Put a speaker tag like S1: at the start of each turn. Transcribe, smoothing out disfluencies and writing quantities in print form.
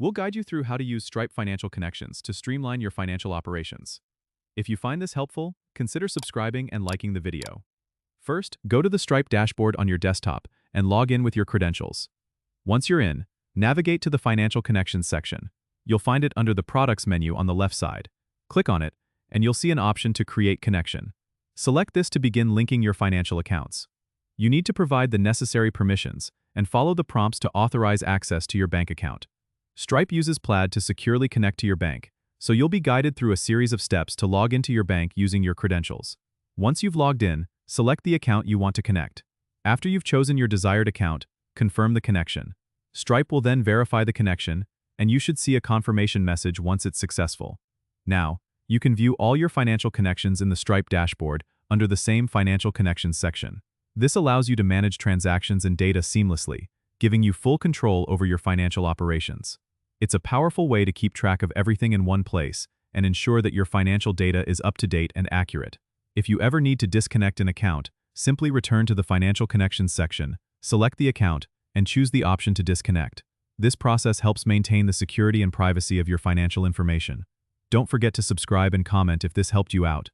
S1: We'll guide you through how to use Stripe Financial Connections to streamline your financial operations. If you find this helpful, consider subscribing and liking the video. First, go to the Stripe dashboard on your desktop and log in with your credentials. Once you're in, navigate to the Financial Connections section. You'll find it under the Products menu on the left side. Click on it, and you'll see an option to Create Connection. Select this to begin linking your financial accounts. You need to provide the necessary permissions and follow the prompts to authorize access to your bank account. Stripe uses Plaid to securely connect to your bank, so you'll be guided through a series of steps to log into your bank using your credentials. Once you've logged in, select the account you want to connect. After you've chosen your desired account, confirm the connection. Stripe will then verify the connection, and you should see a confirmation message once it's successful. Now, you can view all your financial connections in the Stripe dashboard under the same Financial Connections section. This allows you to manage transactions and data seamlessly, giving you full control over your financial operations. It's a powerful way to keep track of everything in one place and ensure that your financial data is up to date and accurate. If you ever need to disconnect an account, simply return to the Financial Connections section, select the account, and choose the option to disconnect. This process helps maintain the security and privacy of your financial information. Don't forget to subscribe and comment if this helped you out.